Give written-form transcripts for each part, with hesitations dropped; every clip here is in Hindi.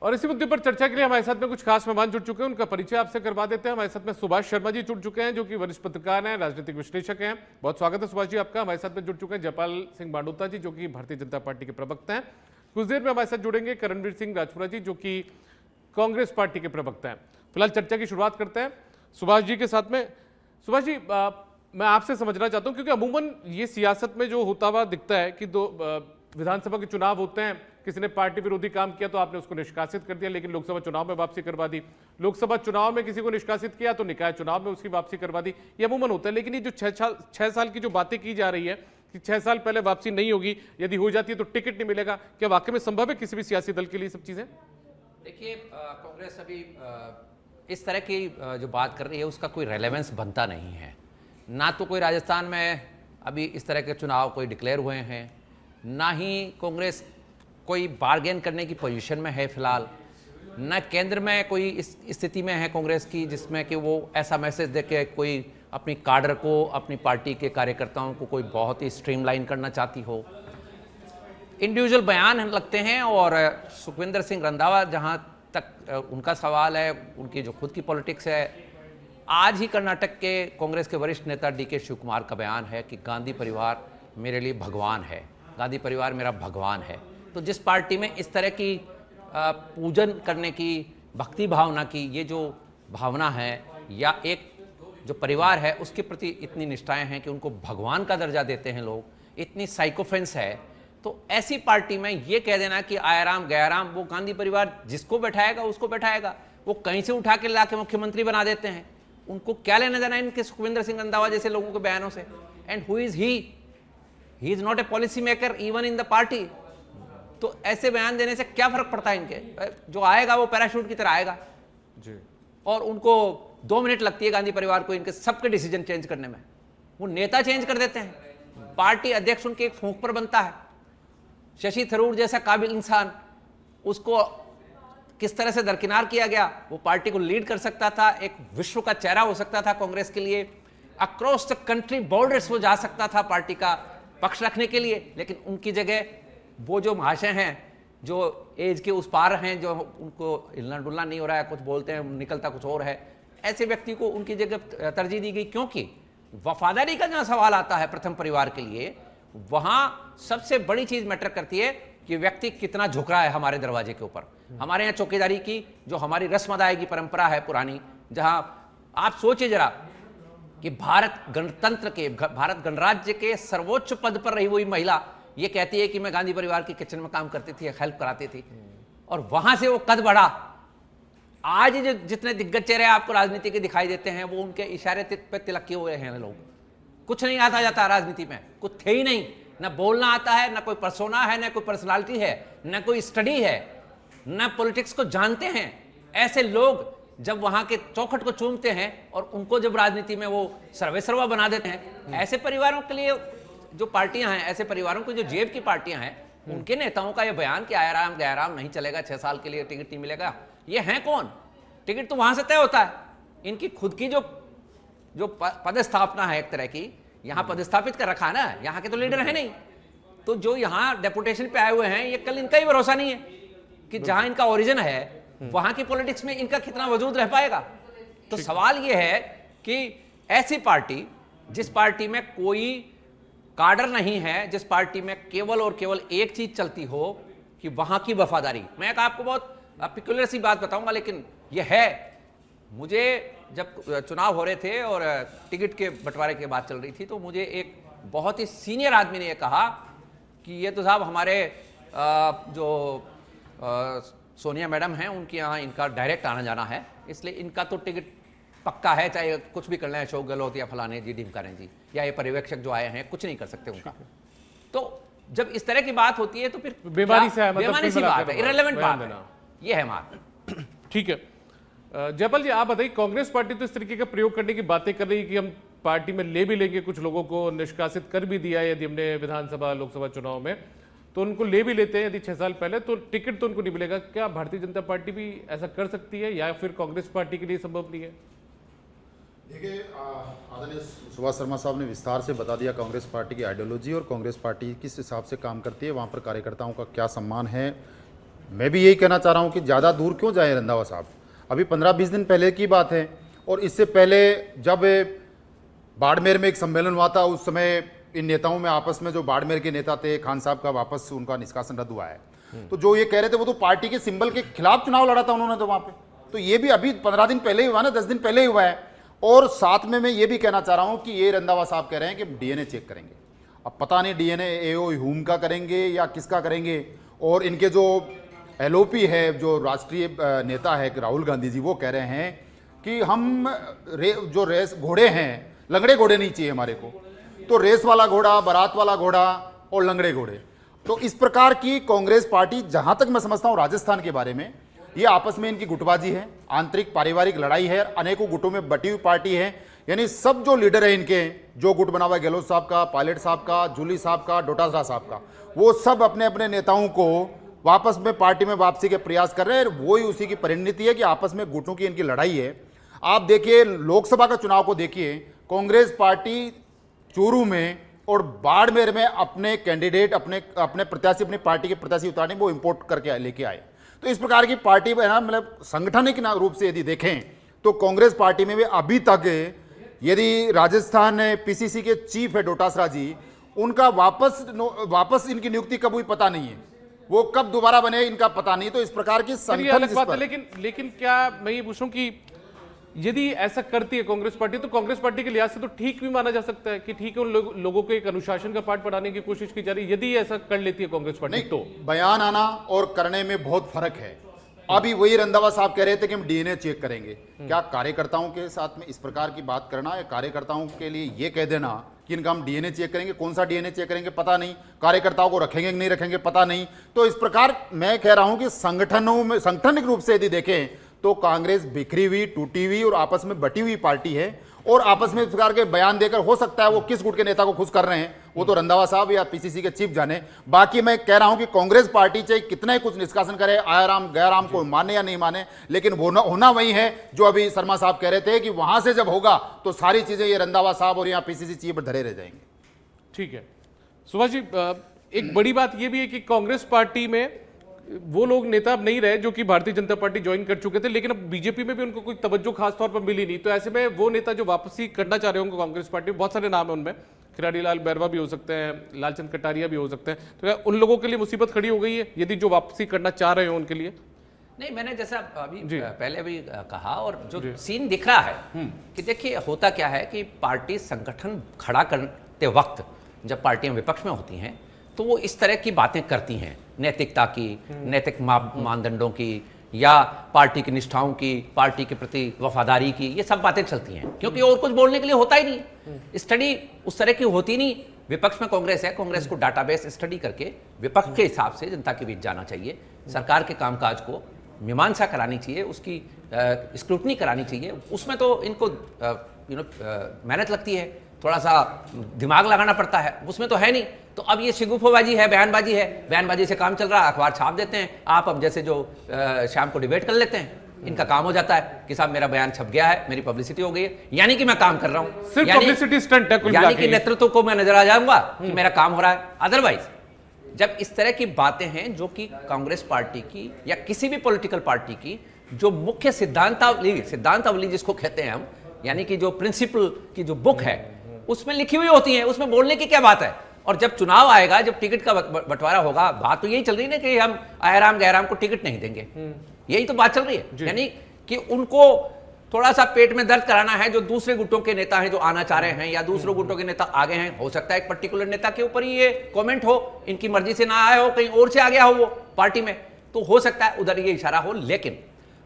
और इसी मुद्दे पर चर्चा के लिए हमारे साथ में कुछ खास मेहमान जुड़ चुके हैं, उनका परिचय आपसे करवा देते हैं। हमारे साथ में सुभाष शर्मा जी जुड़ चुके हैं, जो कि वरिष्ठ पत्रकार हैं, राजनीतिक विश्लेषक हैं। बहुत स्वागत है सुभाष जी आपका। हमारे साथ में जुड़ चुके हैं जयपाल सिंह बांडोता जी, जो कि भारतीय जनता पार्टी के प्रवक्ता हैं। कुछ देर में हमारे साथ जुड़ेंगे करणवीर सिंह राजपुरा जी, जो कि कांग्रेस पार्टी के प्रवक्ता हैं। फिलहाल चर्चा की शुरुआत करते हैं सुभाष जी के साथ में। सुभाष जी, मैं आपसे समझना चाहता हूं, क्योंकि अमूमन ये सियासत में जो होता हुआ दिखता है कि दो विधानसभा के चुनाव होते हैं, किसी ने पार्टी विरोधी काम किया तो आपने उसको निष्कासित कर दिया, लेकिन लोकसभा चुनाव में वापसी करवा दी। लोकसभा चुनाव में किसी को निष्कासित किया तो निकाय चुनाव में उसकी वापसी करवा दी। ये अमूमन होता है। लेकिन ये जो 6 साल की जो बातें की जा रही है कि 6 साल पहले वापसी नहीं होगी, यदि हो जाती है तो टिकट नहीं मिलेगा, क्या वाकई में संभव है किसी भी सियासी दल के लिए सब चीजें? देखिए, कांग्रेस अभी इस तरह की जो बात कर रही है उसका कोई रेलेवेंस बनता नहीं है। ना तो कोई राजस्थान में अभी इस तरह के चुनाव कोई डिक्लेयर हुए हैं, ना ही कांग्रेस कोई बार्गेन करने की पोजीशन में है फिलहाल, न केंद्र में कोई इस स्थिति में है कांग्रेस की जिसमें कि वो ऐसा मैसेज दे के कोई अपनी काडर को, अपनी पार्टी के कार्यकर्ताओं को कोई बहुत ही स्ट्रीमलाइन करना चाहती हो। इंडिविजुअल बयान लगते हैं। और सुखविंदर सिंह रंधावा, जहां तक उनका सवाल है, उनकी जो खुद की पॉलिटिक्स है, आज ही कर्नाटक के कांग्रेस के वरिष्ठ नेता डीके शिव कुमार का बयान है कि गांधी परिवार मेरे लिए भगवान है, गांधी परिवार मेरा भगवान है। तो जिस पार्टी में इस तरह की पूजन करने की, भक्ति भावना की ये जो भावना है, या एक जो परिवार है उसके प्रति इतनी निष्ठाएं हैं कि उनको भगवान का दर्जा देते हैं लोग, इतनी साइकोफेंस है, तो ऐसी पार्टी में ये कह देना कि आयाराम गयाराम, वो गांधी परिवार जिसको बैठाएगा उसको बैठाएगा, वो कहीं से उठा के ला के मुख्यमंत्री बना देते हैं। उनको क्या लेना देना इनके सुखविंदर सिंह रंधावा जैसे लोगों के बयानों से? And who is he is not a policy maker even in the party. तो ऐसे बयान देने से क्या फर्क पड़ता है इनके? जो आएगा वो पैराशूट की तरह आएगा जी। और उनको 2 मिनट लगती है गांधी परिवार को इनके सबके डिसीजन चेंज करने में। वो नेता चेंज कर देते हैं, पार्टी अध्यक्ष उनके एक फूंक पर बनता है। शशि थरूर जैसा काबिल इंसान, उसको किस तरह से दरकिनार किया गया। वो पार्टी को लीड कर सकता था, एक विश्व का चेहरा हो सकता था कांग्रेस के लिए, अक्रॉस द कंट्री बॉर्डर्स वो जा सकता था पार्टी का पक्ष रखने के लिए। लेकिन उनकी जगह वो जो महाशय हैं, जो एज के उस पार हैं, जो उनको हिलना डुलना नहीं हो रहा है, कुछ बोलते हैं निकलता कुछ और है, ऐसे व्यक्ति को उनकी जगह तरजीह दी गई। क्योंकि वफादारी का जहां सवाल आता है प्रथम परिवार के लिए, वहां सबसे बड़ी चीज मैटर करती है कि व्यक्ति कितना झुक रहा है हमारे दरवाजे के ऊपर। हमारे यहाँ चौकीदारी की जो हमारी रस्म अदायगी परंपरा है पुरानी, जहां आप सोचिए जरा कि भारत गणतंत्र के, भारत गणराज्य के सर्वोच्च पद पर रही हुई महिला ये कहती है कि मैं गांधी परिवार के किचन में काम करती थी, हेल्प कराती थी, और वहां से वो कद बढ़ा। आज जो जितने दिग्गज चेहरे आपको राजनीति के दिखाई देते हैं, वो उनके इशारे पे तिलक किए हुए हैं लोग। कुछ नहीं आता जाता राजनीति में, कुछ थे ही नहीं, ना बोलना आता है, ना कोई पर्सोना है, ना कोई पर्सनालिटी है, ना कोई स्टडी है, ना पॉलिटिक्स को जानते हैं। ऐसे लोग जब वहां के चौखट को चूमते हैं और उनको जब राजनीति में वो सर्वेसर्वा बना देते हैं, ऐसे परिवारों के लिए जो पार्टियां हैं, ऐसे परिवारों की जो जेब की पार्टियां हैं, उनके नेताओं का ये बयान कि आयाराम गयाराम नहीं चलेगा, 6 साल के लिए टिकट नहीं मिलेगा, ये हैं कौन? टिकट तो वहां से तय होता है। इनकी खुद की जो पदस्थापना है एक तरह की, यहां पदस्थापित कर रखा है ना, यहाँ के तो लीडर है नहीं। तो जो यहाँ डेपुटेशन पे आए हुए हैं, ये कल इनका ही भरोसा नहीं है कि जहां इनका ओरिजिन है वहां की पॉलिटिक्स में इनका कितना वजूद रह पाएगा। तो सवाल ये है कि ऐसी पार्टी, जिस पार्टी में कोई काडर नहीं है, जिस पार्टी में केवल और केवल एक चीज चलती हो कि वहां की वफादारी। मैं एक आपको बहुत पिक्युलर सी बात बताऊंगा, लेकिन यह है, मुझे जब चुनाव हो रहे थे और टिकट के बंटवारे की बात चल रही थी, तो मुझे एक बहुत ही सीनियर आदमी ने यह कहा कि ये तो साहब हमारे जो सोनिया मैडम हैं, उनके यहाँ इनका डायरेक्ट आना जाना है, इसलिए इनका तो टिकट पक्का है, चाहे कुछ भी कर लें, अशोक गहलोत या फलाने जी, ढिमकाने जी, या ये पर्यवेक्षक जो आए हैं, कुछ नहीं कर सकते उनका। तो जब इस तरह की बात होती है तो फिर बेमानी से, बेमानी सी बात है, इररिलेवेंट बात है, ये है बात। ठीक है जयपाल जी, आप बताइए, कांग्रेस पार्टी तो इस तरीके का प्रयोग करने की बातें कर रही है कि हम पार्टी में ले भी लेंगे, कुछ लोगों को निष्कासित कर भी दिया यदि हमने विधानसभा लोकसभा चुनाव में, तो उनको ले भी लेते हैं यदि 6 साल पहले, तो टिकट तो उनको नहीं मिलेगा। क्या भारतीय जनता पार्टी भी ऐसा कर सकती है या फिर कांग्रेस पार्टी के लिए संभव नहीं है? देखिए, आदरणीय सुभाष शर्मा साहब ने विस्तार से बता दिया कांग्रेस पार्टी की आइडियोलॉजी और कांग्रेस पार्टी किस हिसाब से काम करती है, वहाँ पर कार्यकर्ताओं का क्या सम्मान है। मैं भी यही कहना चाह रहा हूँ कि ज़्यादा दूर क्यों जाए रंधावा साहब। अभी 15-20 दिन पहले की बात है, और इससे पहले जब बाड़मेर में एक सम्मेलन हुआ था, उस समय इन नेताओं में आपस में, जो बाड़मेर के नेता थे, खान साहब का वापस उनका निष्कासन रद्द हुआ है, तो जो ये कह रहे थे वो तो पार्टी के सिंबल के खिलाफ चुनाव लड़ा था उन्होंने तो वहाँ पे। तो ये भी अभी 15 दिन पहले ही हुआ ना, 10 दिन पहले ही हुआ है। और साथ में मैं ये भी कहना चाह रहा हूँ कि ये रंधावा साहब कह रहे हैं कि डीएनए चेक करेंगे। अब पता नहीं डीएनए एओ ह्यूम का करेंगे या किसका करेंगे। और इनके जो एलओपी है, जो राष्ट्रीय नेता है राहुल गांधी जी, वो कह रहे हैं कि हम जो रेस घोड़े हैं, लंगड़े घोड़े नहीं चाहिए हमारे को, तो रेस वाला घोड़ा, बारात वाला घोड़ा और लंगड़े घोड़े। तो इस प्रकार की कांग्रेस पार्टी, जहां तक मैं समझता हूं राजस्थान के बारे में, ये आपस में इनकी गुटबाजी है, आंतरिक पारिवारिक लड़ाई है, अनेकों गुटों में बटी हुई पार्टी है। यानी सब जो लीडर है इनके, जो गुट बना हुआ है गहलोत साहब का, पायलट साहब का, जूली साहब का, डोटासरा साहब का, वो सब अपने अपने नेताओं को वापस में पार्टी में वापसी के प्रयास कर रहे हैं। वही उसी की परिणति है कि आपस में गुटों की इनकी लड़ाई है। आप देखिए लोकसभा का चुनाव को देखिए, कांग्रेस पार्टी चूरू में और बाड़मेर में अपने कैंडिडेट, अपने प्रत्याशी, अपनी पार्टी के प्रत्याशी उतारने, वो इंपोर्ट करके लेके आए। तो इस प्रकार की पार्टी है ना, मतलब संगठनिक रूप से यदि देखें तो कांग्रेस पार्टी में भी अभी तक, यदि राजस्थान पीसीसी के चीफ है डोटासरा जी, उनका वापस इनकी नियुक्ति कब हुई पता नहीं है, वो कब दोबारा बने इनका पता नहीं। तो इस प्रकार की ये अलग बात है, लेकिन क्या मैं ये पूछूं कि यदि ऐसा करती है कांग्रेस पार्टी, तो कांग्रेस पार्टी के लिहाज से तो ठीक भी माना जा सकता है कि ठीक है, उन लोगों को एक अनुशासन का पाठ पढ़ाने की कोशिश की जा रही है, यदि ऐसा कर लेती है कांग्रेस पार्टी। तो बयान आना और करने में बहुत फर्क है। अभी वही रंधावा साहब कह रहे थे कि हम डीएनए चेक करेंगे। क्या कार्यकर्ताओं के साथ में इस प्रकार की बात करना, या कार्यकर्ताओं के लिए ये कह देना कि इनका हम डीएनए चेक करेंगे, कौन सा डीएनए चेक करेंगे पता नहीं, कार्यकर्ताओं को रखेंगे कि नहीं रखेंगे पता नहीं। तो इस प्रकार मैं कह रहा हूं कि संगठनों में, संगठनिक रूप से यदि देखें तो कांग्रेस बिखरी हुई, टूटी हुई और आपस में बटी हुई पार्टी है। और आपस में इस प्रकार के बयान देकर, हो सकता है वो किस गुट के नेता को खुश कर रहे हैं, वो तो रंधावा साहब या पीसीसी के चीफ जाने। बाकी मैं कह रहा हूं कि कांग्रेस पार्टी चाहे कितना ही कुछ निष्कासन करे, आयाराम गयाराम को माने या नहीं माने, लेकिन वो होना वही है जो अभी शर्मा साहब कह रहे थे कि वहां से जब होगा तो सारी चीजें ये रंधावा साहब और यहाँ पीसीसी चीफ पर धरे रह जाएंगे। ठीक है सुभाष जी, एक बड़ी बात यह भी है कि कांग्रेस पार्टी में वो लोग नेता अब नहीं रहे जो कि भारतीय जनता पार्टी ज्वाइन कर चुके थे, लेकिन अब बीजेपी में भी उनको कोई तवज्जो खास तौर पर मिली नहीं। तो ऐसे में वो नेता जो वापसी करना चाह रहे होंगे कांग्रेस पार्टी में, बहुत सारे नाम है उनमें, खिलाड़ी लाल बैरवा भी हो सकते हैं, लालचंद कटारिया भी हो सकते हैं, तो क्या उन लोगों के लिए मुसीबत खड़ी हो गई है यदि जो वापसी करना चाह रहे हो उनके लिए? नहीं, मैंने जैसा अभी पहले भी कहा, और जो सीन दिख रहा है कि देखिए होता क्या है कि पार्टी संगठन खड़ा करते वक्त जब पार्टियां विपक्ष में होती हैं तो वो इस तरह की बातें करती हैं, नैतिकता की, नैतिक मानदंडों की, या पार्टी की निष्ठाओं की, पार्टी के प्रति वफादारी की, ये सब बातें चलती हैं, क्योंकि और कुछ बोलने के लिए होता ही नहीं। स्टडी उस तरह की होती नहीं। विपक्ष में कांग्रेस है, कांग्रेस को डाटाबेस स्टडी करके विपक्ष के हिसाब से जनता के बीच जाना चाहिए, सरकार के कामकाज को मीमांसा करानी चाहिए, उसकी स्क्रूटनी करानी चाहिए। उसमें तो इनको मेहनत लगती है, थोड़ा सा दिमाग लगाना पड़ता है, उसमें तो है नहीं। तो अब ये शिगुफोबाजी है, बयानबाजी है, बयानबाजी से काम चल रहा है, अखबार छाप देते हैं, आप अब जैसे जो शाम को डिबेट कर लेते हैं, इनका काम हो जाता है कि साहब मेरा बयान छप गया है, मेरी पब्लिसिटी हो गई है, यानी कि मैं काम कर रहा हूं, सिर्फ पब्लिसिटी स्टंट है, यानी कि नेतृत्व को मैं नजर आ जाऊंगा कि मेरा काम हो रहा है। अदरवाइज जब इस तरह की बातें हैं जो कि कांग्रेस पार्टी की या किसी भी पॉलिटिकल पार्टी की जो मुख्य सिद्धांतावली जिसको कहते हैं हम, यानी कि जो प्रिंसिपल की जो बुक है उसमें लिखी हुई होती है, उसमें बोलने की क्या बात है। और जब चुनाव आएगा, जब टिकट का बंटवारा होगा, बात तो यही चल रही है ना कि हम आयराम गहराम को टिकट नहीं देंगे, यही तो बात चल रही है। यानी कि उनको थोड़ा सा पेट में दर्द कराना है, जो दूसरे गुटों के नेता हैं जो आना चाह रहे हैं, या दूसरे गुटों के नेता आगे हैं। हो सकता है एक पर्टिकुलर नेता के ऊपर ही ये कमेंट हो, इनकी मर्जी से ना आया हो, कहीं और से आ गया हो वो पार्टी में, तो हो सकता है उधर ये इशारा हो। लेकिन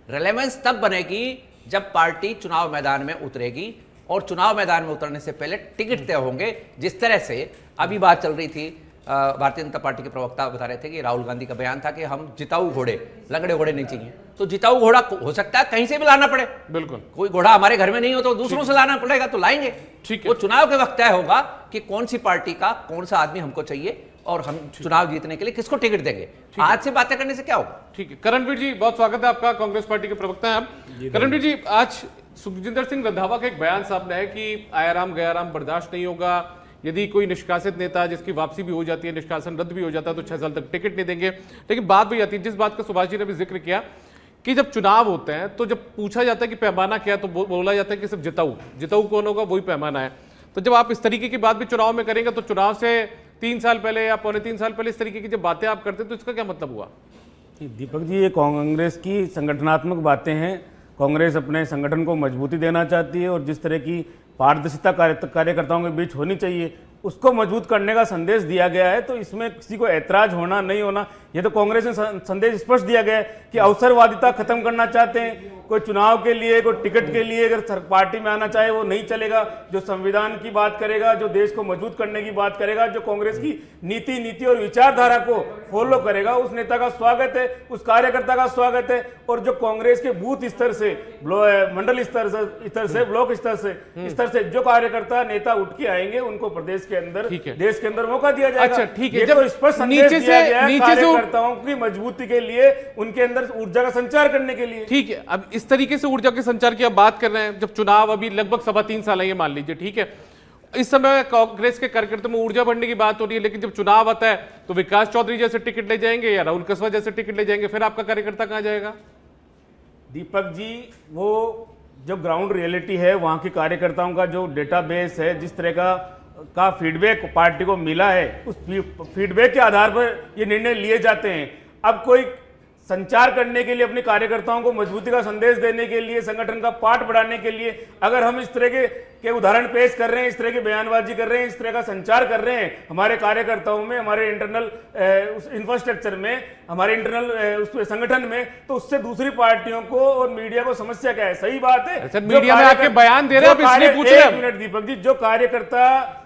रिलेवेंस तब बनेगी जब पार्टी चुनाव मैदान में उतरेगी, और चुनाव मैदान में उतरने से पहले टिकट तय होंगे। जिस तरह से अभी बात चल रही थी, भारतीय जनता पार्टी के प्रवक्ता बता रहे थे कि राहुल गांधी का बयान था कि हम जिताऊ घोड़े, लंगड़े घोड़े नहीं चाहिए। तो जिताऊ घोड़ा हो सकता है कहीं से भी लाना पड़े, बिल्कुल, कोई घोड़ा हमारे घर में नहीं हो तो दूसरों से लाना पड़ेगा, तो लाएंगे। ठीक है, वो चुनाव के वक्त तय होगा कि कौन सी पार्टी का कौन सा आदमी हमको चाहिए और हम चुनाव जीतने के लिए किसको टिकट देंगे। आज से बातें करने से क्या होगा। ठीक है, करणवीर जी बहुत स्वागत है आपका, कांग्रेस पार्टी के प्रवक्ता हैं आप। करणवीर जी, आज सुखजिंदर सिंह रंधावा का एक बयान सामने है कि आयाराम गयाराम बर्दाश्त नहीं होगा, यदि कोई निष्कासित नेता जिसकी वापसी भी हो जाती है, निष्कासन रद्द भी हो जाता है, तो 6 साल तक टिकट नहीं देंगे। लेकिन बात भी आती है, जिस बात का सुभाष जी ने भी जिक्र किया कि जब चुनाव होते हैं तो जब पूछा जाता है कि पैमाना क्या है, तो बोला जाता है कि सिर्फ जिताऊ कौन होगा वही पैमाना है। तो जब आप इस तरीके की बात भी चुनाव में करेंगे, तो चुनाव से 3 साल पहले या 3.25 साल पहले इस तरीके की जब बातें आप करते हैं, तो इसका क्या मतलब हुआ? दीपक जी, ये कांग्रेस की संगठनात्मक बातें हैं। कांग्रेस अपने संगठन को मजबूती देना चाहती है और जिस तरह की पारदर्शिता कार्यकर्ताओं के बीच होनी चाहिए उसको मजबूत करने का संदेश दिया गया है। तो इसमें किसी को ऐतराज होना नहीं होना, ये तो कांग्रेस ने संदेश स्पष्ट दिया गया है कि अवसरवादिता खत्म करना चाहते हैं। कोई चुनाव के लिए, कोई टिकट के लिए अगर पार्टी में आना चाहे वो नहीं चलेगा। जो संविधान की बात करेगा, जो देश को मजबूत करने की बात करेगा, जो कांग्रेस की नीति और विचारधारा को फॉलो करेगा, उस नेता का स्वागत है, उस कार्यकर्ता का स्वागत है। और जो कांग्रेस के बूथ स्तर से, मंडल स्तर से, ब्लॉक स्तर से जो कार्यकर्ता नेता उठ के आएंगे उनको प्रदेश के अंदर, देश के अंदर मौका दिया जाएगा। अच्छा, ठीक है। ये तो स्पष्ट संदेश दिया गया है कार्यकर्ताओं की मजबूती के लिए, उनके अंदर ऊर्जा का संचार करने के लिए। ठीक है, अब इस तरीके से ऊर्जा के संचार की आप बात कर रहे हैं, जब चुनाव अभी लगभग 3.25 साल है, ये मान लीजिए, ठीक है, इस समय कांग्रेस के कार्यकर्ताओं में ऊर्जा बढ़ने की बात हो रही है। लेकिन जब चुनाव आता है तो विकास चौधरी जैसे टिकट ले जाएंगे या राहुल कसवा जैसे टिकट ले जाएंगे, फिर आपका कार्यकर्ता कहां जाएगा? दीपक जी, वो जो ग्राउंड रियलिटी है, वहां के कार्यकर्ताओं का जो डेटाबेस है, जिस तरह का फीडबैक पार्टी को मिला है, उस फीडबैक के आधार पर ये निर्णय लिए जाते हैं। अब कोई संचार करने के लिए, अपने कार्यकर्ताओं को मजबूती का संदेश देने के लिए, संगठन का पाठ बढ़ाने के लिए अगर हम इस तरह के उदाहरण पेश कर रहे हैं, इस तरह की बयानबाजी कर रहे हैं, इस तरह का संचार कर रहे हैं हमारे कार्यकर्ताओं में, हमारे इंटरनल इंफ्रास्ट्रक्चर में, हमारे इंटरनल उस संगठन में, तो उससे दूसरी पार्टियों को और मीडिया को समस्या क्या है? सही बात है, मीडिया में आके बयान दे रहे हैं, इसलिए पूछ रहे हैं। 1 मिनट दीपक जी, जो कार्यकर्ता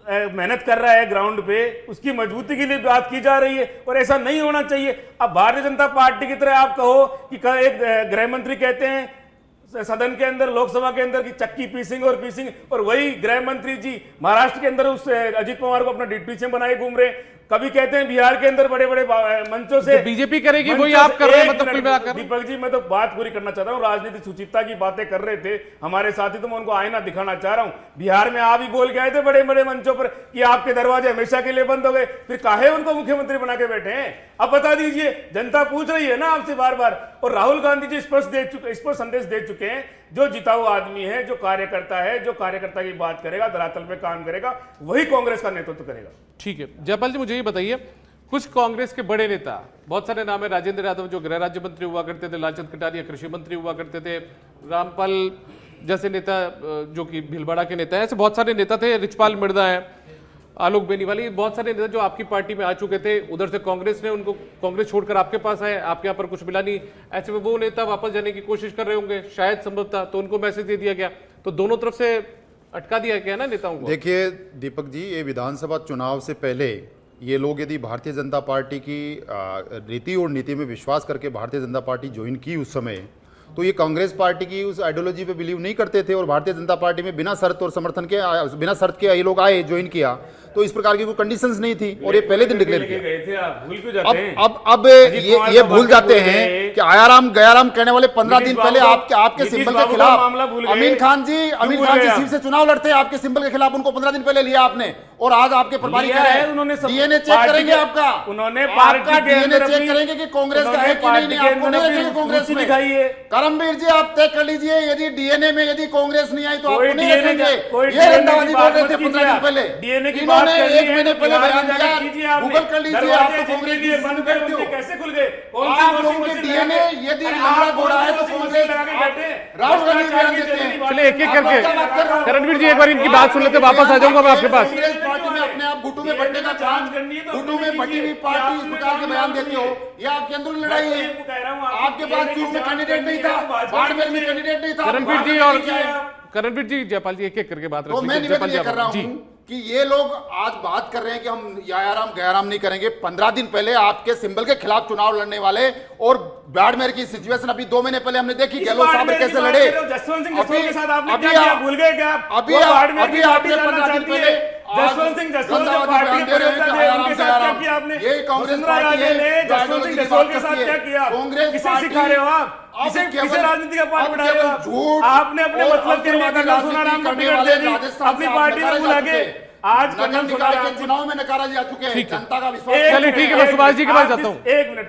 मेहनत कर रहा है ग्राउंड पे, उसकी मजबूती के लिए बात की जा रही है और ऐसा नहीं होना चाहिए। अब भारतीय जनता पार्टी की तरह आप कहो कि एक गृह मंत्री कहते हैं सदन के अंदर, लोकसभा के अंदर, की चक्की पीसिंग और वही गृह मंत्री जी महाराष्ट्र के अंदर उस अजीत पवार को अपना डिप्टी सीएम बनाए घूम रहे। कभी कहते हैं बिहार के अंदर बड़े बड़े मंचों से बीजेपी करेगी वही आप कर रहे हैं, मतलब कुल मिलाकर। दीपक जी, मैं तो बात पूरी करना चाहता हूँ। राजनीतिक सुचिता की बातें कर रहे थे हमारे साथी, तो मैं उनको आईना दिखाना चाह रहा हूँ। बिहार में आप ही बोल के आए थे बड़े बड़े मंचों पर कि आपके दरवाजे हमेशा के लिए बंद हो गए, फिर काहे उनको मुख्यमंत्री बना के बैठे हैं? अब बता दीजिए, जनता पूछ रही है ना आपसे बार बार। और राहुल गांधी जी स्पष्ट संदेश दे चुके हैं, जो जिताऊ आदमी है, जो कार्यकर्ता है, जो कार्यकर्ता की बात करेगा, धरातल पे काम करेगा, वही कांग्रेस का नेतृत्व करेगा। ठीक है, जयपाल जी, मुझे ये बताइए, कुछ कांग्रेस के बड़े नेता, बहुत सारे नाम है, राजेंद्र यादव जो गृह राज्य मंत्री हुआ करते थे, लालचंद कटारिया कृषि मंत्री हुआ करते थे, रामपाल जैसे नेता जो कि भीलवाड़ा के नेता है, ऐसे बहुत सारे नेता थे, रिचपाल मिर्दा है, आलोक बेनीवाली, बहुत सारे नेता जो आपकी पार्टी में आ चुके थे। उधर से कांग्रेस ने उनको, कांग्रेस छोड़कर आपके पास आए, आपके यहाँ पर कुछ मिला नहीं, ऐसे में वो नेता वापस जाने की कोशिश कर रहे होंगे शायद, संभवतः, तो उनको मैसेज दे दिया गया, तो दोनों तरफ से अटका दिया गया ना नेताओं को। देखिए दीपक जी, ये विधानसभा चुनाव से पहले ये लोग यदि भारतीय जनता पार्टी की रीति और नीति में विश्वास करके भारतीय जनता पार्टी ज्वाइन की उस समय, तो ये कांग्रेस पार्टी की उस आइडियोलॉजी पे बिलीव नहीं करते थे और भारतीय जनता पार्टी में बिना शर्त और समर्थन के, बिना शर्त के ये लोग आए, ज्वाइन किया, तो इस प्रकार की कोई कंडीशंस नहीं थी और ये पहले दिन डिक्लेयर किया। अब ये भूल जाते हैं कि आयाराम गयाराम कहने वाले 15 दिन पहले आपके सिंबल के खिलाफ अमीन खान जी सीट से चुनाव लड़ते हैं, आपके सिंबल के खिलाफ, उनको 15 दिन पहले लिया आपने और आज आपके प्रभारी कह रहे हैं उन्होंने डीएनए चेक करेंगे आपका, आपका डीएनए चेक करेंगे कि कांग्रेस का है कि नहीं, आपको नहीं रखेंगे कांग्रेस में। करमवीर जी, आप तय कर लीजिए, यदि डीएनए में यदि कांग्रेस नहीं आई तो आपको नहीं रखेंगे। ये रंधावादी बोल रहे थे 15 दिन पहले, इन्होंने 1 महीने पहले बयान दिया, गूगल कर लीजिए, आप तो कांग्रेस की बंद करते हो। कैसे खुल गए आप लोगों के डीएनए? यदि लंबा घोड़ा है तो कांग्रेस, राहुल गांधी बयान देते हैं। चलिए एक एक करके, करणवीर जी एक बार इनकी बात सुन लेते, वापस आ जाऊंगा मैं आपके पास। कांग्रेस पार्टी में अपने आप घुटू में बढ़ने का चांस, घुटू में बढ़ी हुई पार्टी इस प्रकार के बयान देती हो, यह आपके अंदरूनी लड़ाई है। आपके पास चूरू में कैंडिडेट नहीं था, बाड़मेर में कैंडिडेट नहीं था, करणवीर जी और करणवीर जी, जयपाल जी एक एक करके बात तो मैं निवेदन ये कर रहा हूं कि ये लोग आज बात कर रहे हैं कि हम याराम गयाराम नहीं करेंगे। 15 दिन पहले आपके सिंबल के खिलाफ चुनाव लड़ने वाले और बाड़मेर की सिचुएशन अभी 2 महीने पहले हमने देखी, गहलोत साहब कैसे लड़े। जसवंत सिंह जसोल के साथ आपने क्या किया, भूल गए क्या? अभी आपने 15 दिन पहले जसवंत सिंह जसोल जो पार्टी के प्रवक्ता थे, उनके साथ क्या किया आपने? ये कांग्रेस पार्टी है, जसवंत सिंह जसोल के साथ क्या किया? किसे सिखा रहे हो आप? किसे राजनीति का पाठ पढ़ा रहे हो? आपने अपने मतलब के लिए सुनाराम को टिकट दे दी, अपनी पार्टी में बुला के आज नगर कर्नल निकाय सुधाराम के चुनाव में नकारा जा चुके हैं, ठीक है। जनता का विश्वास चलिए, ठीक है, मैं सुभाष जी के पास जाता हूं। एक मिनट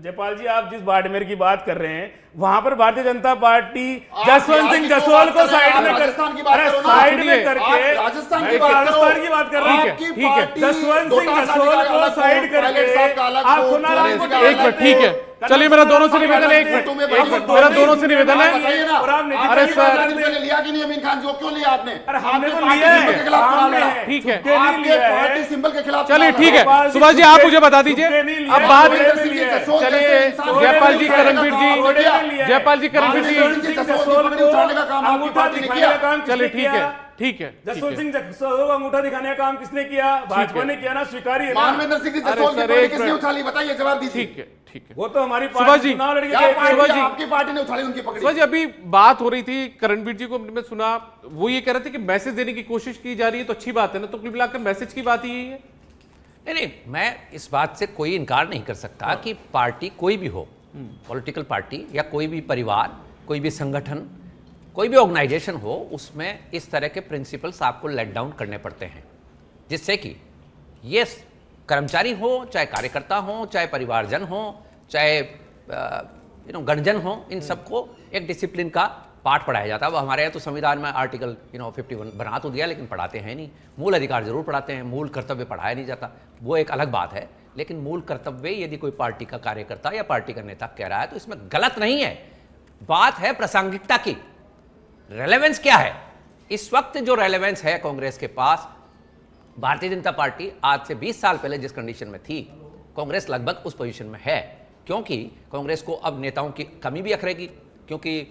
जयपाल जी, आप जिस बाड़मेर की बात कर रहे हैं वहां पर भारतीय जनता पार्टी जसवंत सिंह जसवाल को साइड में राजस्थान की बात करो ना। साइड में सुनिए, करके राजस्थान की मैं बात करो। राजस्थान की बात कर रहा हूं। आपकी ठीक है, पार्टी जसवंत सिंह डोटासरा जसवाल का को अलग साइड हो, करके पायलट साहब का अलग आप हो, सोनाराम को चौधरी एक मिनट, ठीक है, चलिए मेरा दोनों से निवेदन है, एक मिनट, मेरा दोनों से निवेदन है। बताइए ना, और आपने आपने अरे सर, पहले लिया कि नहीं अमीन खान जो क्यों लिया आपने? अरे हमने तो आपके लिया पार्टी है, सिंबल के खिलाफ चुनाव हमने लड़ा। है। ठीक है। चुपके नहीं आपके लिया है। पार्टी सिंबल के खिलाफ चलिए, चुनाव ठीक है, लड़ा। सुभाष जी आप मुझे बता दीजिए, चुपके नहीं लिया अब है। बात, चुपके नहीं लिया है। चलिए जयपाल जी, करणवीर जी, जयपाल जी, करणवीर जसवंत जी, सिंह जसवाल को उठाने का काम आपकी अंगूठा पार्टी ने दिखाने किया। का काम चलिए, किसने ठीक है, किया? ठीक है, ठीक जसवंत है। सिंह जसवाल को अंगूठा दिखाने का काम किसने किया? भाजपा ने किया ना, स्वीकार्य है ना। मानवेंद्र सिंह जी अरे जसवाल की सर, पार्टी एक किसने मिनट। उछाली? बताइए, जवाब दीजिए। ठीक है, ठीक है। वो तो हमारी सुभाष पार्टी जी, चुनाव लड़के क्या गए थे। पार्टी सुभाष जी। आपकी पार्टी ने उछाली, उनकी पकड़ी? सुभाष जी, अभी बात हो रही थी, करणवीर जी को मैं सुना, वो ये कह रहे थे कि मैसेज देने की कोशिश की जा रही है, तो अच्छी बात है ना, तो कुल मिलाकर मैसेज की बात यही है। नहीं नहीं, मैं इस बात से कोई इनकार नहीं कर सकता कि पार्टी कोई भी हो, पॉलिटिकल पार्टी या कोई भी परिवार, कोई भी संगठन, कोई भी ऑर्गेनाइजेशन हो, उसमें इस तरह के प्रिंसिपल्स आपको लेट डाउन करने पड़ते हैं, जिससे कि ये कर्मचारी हो, चाहे कार्यकर्ता हो, चाहे परिवारजन हो, चाहे गणजन हो, इन सबको एक डिसिप्लिन का पाठ पढ़ाया जाता है। वो हमारे यहाँ तो संविधान में आर्टिकल 51 बना तो दिया, लेकिन पढ़ाते हैं नहीं। मूल अधिकार जरूर पढ़ाते हैं, मूल कर्तव्य पढ़ाया नहीं जाता, वो एक अलग बात है। लेकिन मूल कर्तव्य यदि कोई पार्टी का कार्यकर्ता या पार्टी का नेता कह रहा है तो इसमें गलत नहीं है। बात है प्रासंगिकता की, रेलेवेंस क्या है। इस वक्त जो रेलेवेंस है कांग्रेस के पास, भारतीय जनता पार्टी आज से 20 साल पहले जिस कंडीशन में थी, कांग्रेस लगभग उस पोजीशन में है। क्योंकि कांग्रेस को अब नेताओं की कमी भी अखरेगी, क्योंकि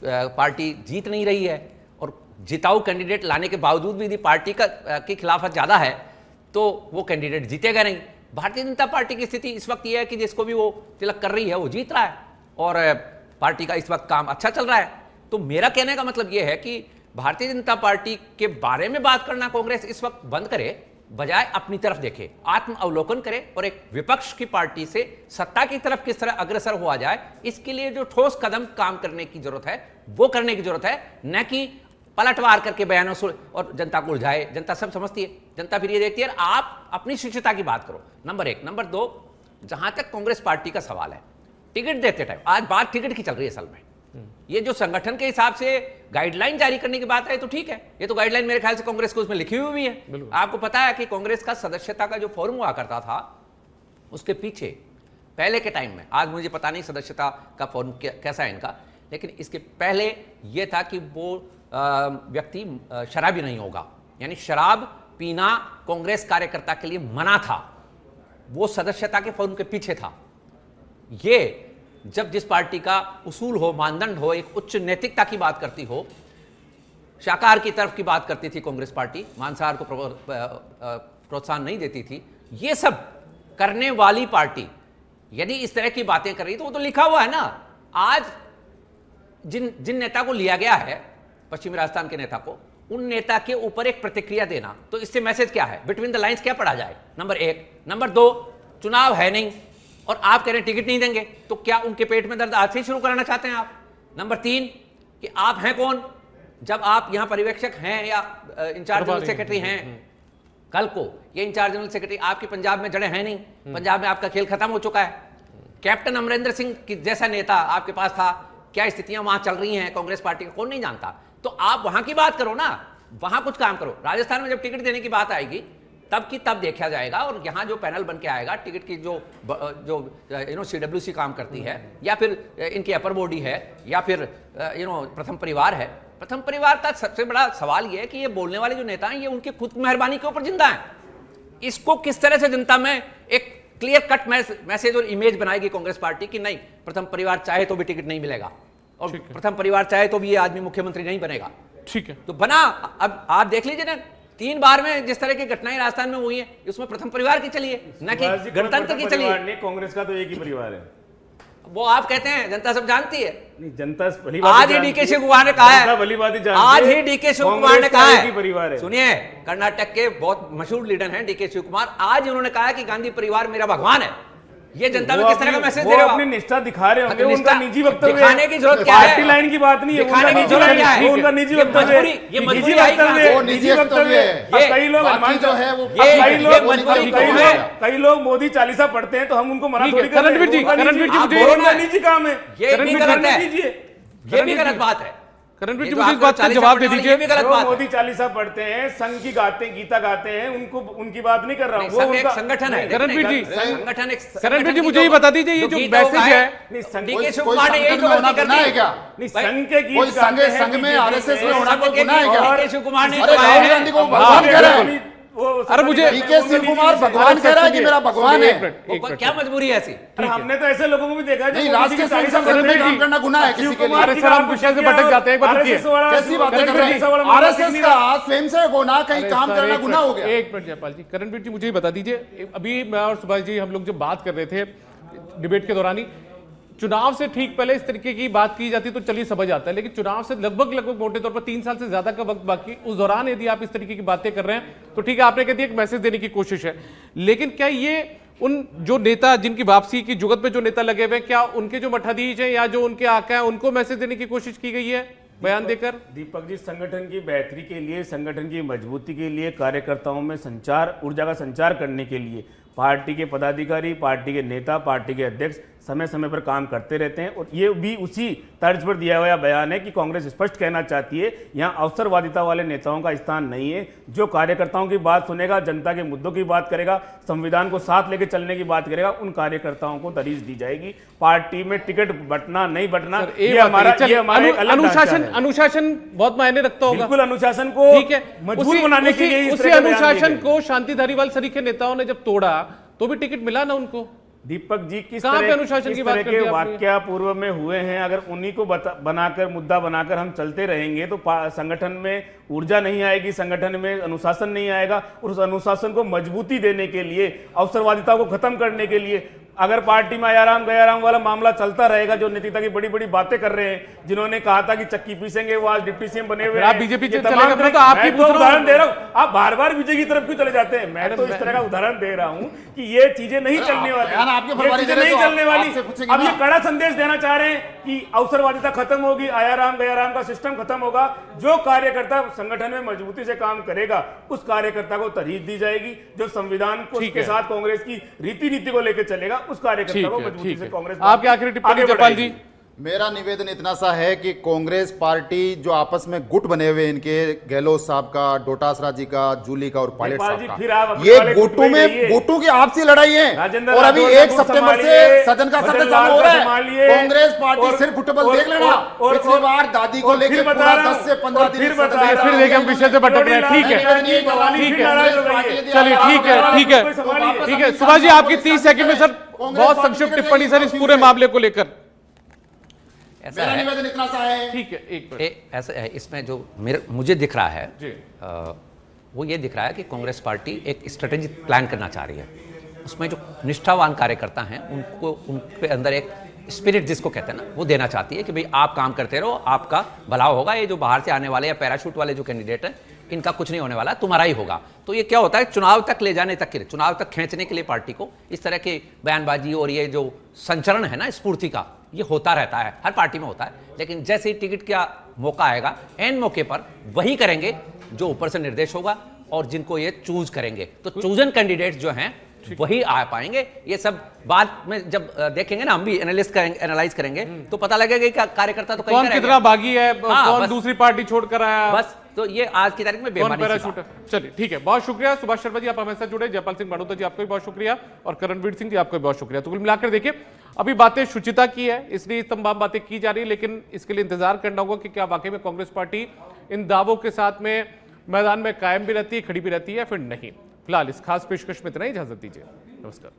पार्टी जीत नहीं रही है, और जिताऊ कैंडिडेट लाने के बावजूद भी यदि पार्टी की खिलाफत ज़्यादा है तो वो कैंडिडेट जीतेगा नहीं। भारतीय जनता पार्टी की स्थिति इस वक्त ये है कि जिसको भी वो तिलक कर रही है वो जीत रहा है, और पार्टी का इस वक्त काम अच्छा चल रहा है। तो मेरा कहने का मतलब ये है कि भारतीय जनता पार्टी के बारे में बात करना कांग्रेस इस वक्त बंद करे, बजाय अपनी तरफ देखे, आत्म अवलोकन करे, और एक विपक्ष की पार्टी से सत्ता की तरफ किस तरह अग्रसर हुआ जाए, इसके लिए जो ठोस कदम काम करने की जरूरत है वो करने की जरूरत है, न कि पलटवार करके बयानों से और जनता को उलझाए। जनता सब समझती है, जनता फिर ये देखती है आप अपनी शिक्षिता की बात करो, नंबर 1। नंबर 2, जहां तक कांग्रेस पार्टी का सवाल है, टिकट देते टाइम, आज बात टिकट की चल रही है असल में, ये जो संगठन के हिसाब से गाइडलाइन जारी करने की बात है तो ठीक है, ये तो गाइडलाइन मेरे ख्याल से कांग्रेस को उसमें लिखी हुई भी है। आपको पता है कि कांग्रेस का सदस्यता का जो फॉर्म हुआ करता था, उसके पीछे पहले के टाइम में, आज मुझे पता नहीं सदस्यता का फॉर्म कैसा है इनका, लेकिन इसके पहले यह था कि वो व्यक्ति शराबी नहीं होगा, यानी शराब पीना कांग्रेस कार्यकर्ता के लिए मना था, वो सदस्यता के फॉर्म के पीछे था। ये जब जिस पार्टी का उसूल हो, मानदंड हो, एक उच्च नैतिकता की बात करती हो, शाकाहार की तरफ की बात करती थी कांग्रेस पार्टी, मांसाहार को प्रोत्साहन नहीं देती थी, ये सब करने वाली पार्टी यदि इस तरह की बातें कर रही तो वो तो लिखा हुआ है ना। आज जिन नेता को लिया गया है, पश्चिमी राजस्थान के नेता को, उन नेता के ऊपर एक प्रतिक्रिया देना, तो इससे मैसेज क्या है, बिटवीन द लाइंस क्या पढ़ा जाए, नंबर 1। नंबर 2, चुनाव है नहीं और आप कह रहे हैं टिकट नहीं देंगे, तो क्या उनके पेट में दर्द आज से शुरू कराना चाहते हैं आप? नंबर 3, कि आप हैं कौन जब आप यहां पर्यवेक्षक हैं या इंचार्ज जनरल सेक्रेटरी हैं? कल को ये इंचार्ज जनरल सेक्रेटरी आपकी पंजाब में जड़े हैं नहीं, पंजाब में आपका खेल खत्म हो चुका है। कैप्टन अमरिंदर सिंह की जैसा नेता आपके पास था, क्या स्थितियां वहां चल रही हैं कांग्रेस पार्टी का कौन नहीं जानता। तो आप वहां की बात करो ना, वहां कुछ काम करो। राजस्थान में जब टिकट देने की बात आएगी तब की तब देखा जाएगा, और यहाँ जो पैनल बन के आएगा टिकट की जो CWC काम करती है, या फिर इनकी अपर बॉडी है, या फिर प्रथम परिवार है। प्रथम परिवार का सबसे बड़ा सवाल यह है कि ये बोलने वाले जो नेता हैं ये उनकी खुद मेहरबानी के ऊपर जिंदा हैं। इसको किस तरह से जनता में एक क्लियर कट मैसेज और इमेज बनाएगी कांग्रेस पार्टी कि नहीं, प्रथम परिवार चाहे तो भी टिकट नहीं मिलेगा, और प्रथम परिवार चाहे तो भी ये आदमी मुख्यमंत्री नहीं बनेगा। ठीक है, तो बना। अब आप देख लीजिए ना, 3 बार में जिस तरह की घटनाएं राजस्थान में हुई है, उसमें प्रथम परिवार की चलिए, न कि गणतंत्र की चलिए। नहीं, कांग्रेस का तो एक ही परिवार है, वो आप कहते हैं, जनता सब जानती है। नहीं, जनता आज ही डीके शिव कुमार ने कहा है, आज ही डीके शिव कुमार ने कहा है, सुनिए, कर्नाटक के बहुत मशहूर लीडर हैं डीके शिव कुमार, आज उन्होंने कहा है कि गांधी परिवार मेरा भगवान है। ये जनता में वो किस तरह का अपनी- मैसेज वो दे रहे हो अपनी आप? निष्ठा दिखा रहे होंगे, निष्ठा उनका निजी वक्तव्य है। दिखाने की जरूरत क्या है? पार्टी लाइन की बात नहीं है, दिखाने उनका की निजी जरूरत लाइन क्या है? है, वो उनका निजी ये वक्तव्य है। मजबूरी- ये निजी मजबूरी आई कहाँ वक्तव्य से? है, वो निजी निजी वक्तव्य वक्तव्य है। है। अब कई लोग बाकी हनुमान जो है वो कई लोग मोदी चालीसा पढ़ते हैं तो हम उनको मना ठीक थोड़ी है, कर रहे हैं। करणवीर जी, उनका निजी- करणवीर जी, आप मुझे- बोलो ना, निजी काम है। ये भी गलत है, कीजिए। ये भी गलत बात है। करणवीर ये जी जो मुझे इस आपका बात का 40 जवाब दे पढ़ने वाले, दीजिए। ये भी गलत जो बात है। मोदी चालीसा पढ़ते हैं, संघ की गीता गाते हैं, उनको उनकी बात नहीं कर रहा हूँ। नहीं, संघ एक संगठन है। करणवीर जी, संगठन एक करणवीर जी, संगठन मुझे ये बता दीजिए, ये जो मैसेज है, नहीं, संघ डीके शिव कोई कुमार ने यही संगठन तो में होना गलती कर गुनाह है दी। क्या? नहीं, भाई, संघ के गीत कोई गाते हैं संघ में बीजेपी आरएसएस में के। होना कोई संघ के गुनाह है गीत क्या? डीके शिव कुमार ने अरे तो गाए राहुल हैं। गांधी को भगवान कह रहा है। अरे मुझे- डीके शिव कुमार भगवान कह रहा है कि मेरा भगवान है। वो क्या मजबूरी है ऐसी? अरे हमने तो ऐसे लोगों को भी देखा है जो नहीं, मोदी राष्ट्रीय की चालीसा संसद में पढ़ते काम हैं। करना गुनाह है किसी के लिए। अरे सर, हम विषय से भटक जाते हैं, एक बार रुकिए। RSS वाला- कैसी बातें कर रहे हैं? आरएसएस का स्वयंसेवक होना कहीं काम सर, करना एक गुनाह हो मिनट, गया। एक मिनट जयपाल जी, करणवीर जी मुझे ये बता दीजिए, अभी मैं और सुभाष जी हम लोग जब बात कर रहे थे डिबेट के दौरान ही, चुनाव से ठीक पहले इस तरीके की बात की जाती तो चलिए समझ आता है, लेकिन चुनाव से लगभग मोटे तौर पर 3 साल से ज्यादा का वक्त बाकी, उस दौरान यदि आप इस तरीके की बातें कर रहे हैं तो ठीक है, आपने कह दिया एक मैसेज देने की कोशिश है, लेकिन क्या ये उन जो नेता जिनकी वापसी की जुगत में जो नेता लगे हुए हैं, क्या उनके जो मठाधीश हैं या जो उनके आका हैं उनको मैसेज देने की कोशिश की गई है बयान देकर? दीपक जी, संगठन की बेहतरी के लिए, संगठन की मजबूती के लिए, कार्यकर्ताओं में संचार, ऊर्जा का संचार करने के लिए पार्टी के पदाधिकारी, पार्टी के नेता, पार्टी के अध्यक्ष समय समय पर काम करते रहते हैं। और ये भी उसी तर्ज पर दिया हुआ बयान है कि कांग्रेस स्पष्ट कहना चाहती है यहाँ अवसरवादिता वाले नेताओं का स्थान नहीं है। जो कार्यकर्ताओं की बात सुनेगा, जनता के मुद्दों की बात करेगा, संविधान को साथ लेकर चलने की बात करेगा, उन कार्यकर्ताओं को दरीज दी जाएगी। पार्टी में टिकट बंटना नहीं बंटना, ये हमारा एक अलग ढांचा है। अनुशासन बहुत मायने रखता होगा। बिल्कुल, अनुशासन को ठीक है, मजबूत बनाने के लिए इस उसी तरह के बयान दिए अनुशासन गए। को शांति धारीवाल सरीखे नेताओं ने जब तोड़ा तो भी टिकट मिला ना उनको। दीपक जी, किस कहां पे तरह अनुशासन किस की बात तरह कर के दी आपने? वाक्य पूर्व में हुए हैं, अगर उन्हीं को बनाकर मुद्दा बनाकर हम चलते रहेंगे तो संगठन में ऊर्जा नहीं आएगी, संगठन में अनुशासन नहीं आएगा। और उस अनुशासन को मजबूती देने के लिए, अवसरवादिता को खत्म करने के लिए, अगर पार्टी में आयाराम गयाराम वाला मामला चलता रहेगा, जो नेता की बड़ी बड़ी बातें कर रहे हैं, जिन्होंने कहा था कि चक्की पीसेंगे, वो आज डिप्टी सीएम बने हुए आप हैं। बीजेपी ये चलेगा तमाम अपना तरह- तो आपकी मैं पूछ रहा हूं। उदाहरण दे रहा हूं, आप बार बार विजय की तरफ क्यों चले जाते हैं? मैं तो इस तरह का उदाहरण दे रहा हूं कि ये चीजें नहीं चलने वाली, बयान आपके ये फरवरी चीजें चले नहीं तो चलने वाली। आपसे पूछेंगे अब ये ना। कड़ा संदेश देना चाह रहे हैं कि अवसरवादिता खत्म होगी, आयाराम गयाराम का सिस्टम खत्म होगा। जो कार्यकर्ता संगठन में मजबूती से काम करेगा, उस कार्यकर्ता को तरजीह दी जाएगी। जो संविधान को ठीक के है। साथ कांग्रेस की रीति नीति को लेकर चलेगा, उस कार्यकर्ता ठीक को है, मजबूती ठीक से है। कांग्रेस आपकी आखिरी टिप्पणी आगे जयपाल बढ़ाएगी। जी। मेरा निवेदन इतना सा है कि कांग्रेस पार्टी जो आपस में गुट बने हुए इनके, गहलोत साहब का, डोटासरा जी का, जूली का और पायलट नेपाल जी, साहब फिर आप का, अपने ये वाले गुट गुटों में में रहिए। गुटों की आपसी लड़ाई है। राजेंद्र और अभी राठौर 1 को सितंबर से संभालिए, सदन का सत्र मदन चालू हो लाल रहा को है। संभालिए। कांग्रेस पार्टी और- सिर्फ फुटबॉल और- देख लेना। और- पिछली बार दादी को और लेके फिर बता पूरा रहा 10 से 15 हूं, दिन फिर सदन बता में रहा फिर हूं। देखिए हम विषय से भटक रहे हैं। ठीक है, ठीक है सुभाष जी, आपकी 30 सेकंड में सर बहुत संक्षिप्त टिप्पणी सर इस पूरे मामले को लेकर। ऐसा मेरा है, निवेदन इतना सा है। ठीक है, एक मिनट ऐसा है, इसमें जो मुझे दिख रहा है जी। वो ये दिख रहा है कि कांग्रेस पार्टी एक स्ट्रेटेजी प्लान करना चाह रही है। उसमें जो निष्ठावान कार्यकर्ता हैं उनको, उनके अंदर एक स्पिरिट जिसको कहते हैं ना, वो देना चाहती है कि भाई आप काम करते रहो, आपका भला होगा। ये जो बाहर से आने वाले या पैराशूट वाले जो कैंडिडेट हैं, इनका कुछ नहीं होने वाला, तुम्हारा ही होगा। तो ये क्या होता है, चुनाव तक ले जाने तक के लिए, चुनाव तक खींचने के लिए पार्टी को इस तरह के बयानबाजी और ये जो संचरण है ना स्फूर्ति का, ये होता रहता है, हर पार्टी में होता है। लेकिन जैसे ही टिकट का मौका आएगा, एन मौके पर वही करेंगे जो ऊपर से निर्देश होगा और जिनको ये चूज करेंगे। तो चूजन कैंडिडेट जो हैं वही आ पाएंगे। ये सब बाद में जब देखेंगे ना, हम भी एनालाइज करेंगे तो पता लगेगा कि कार्यकर्ता तो कहीं कौन का रह कितना गया। भागी है, हाँ, कौन बस। दूसरी पार्टी छोड़कर आया, बस तो ये आज की तारीख में कौन बेमानी सी पैराशूट बात। है। चलिए ठीक है, बहुत शुक्रिया सुभाष शर्मा जी, आप हमारे साथ जुड़े। जयपाल सिंह बांडोता जी, आपको भी बहुत शुक्रिया, और करणवीर सिंह जी, आपको भी बहुत शुक्रिया। तो कुल मिलाकर देखिए, अभी बातें शुचिता की है, इसलिए तमाम बातें की जा रही है, लेकिन इसके लिए इंतजार करना होगा कि क्या वाकई में कांग्रेस पार्टी इन दावों के साथ में मैदान में कायम भी रहती है, खड़ी भी रहती है, फिर नहीं। फिलहाल इस खास पेशकश में इतना ही, इजाजत दीजिए, नमस्कार।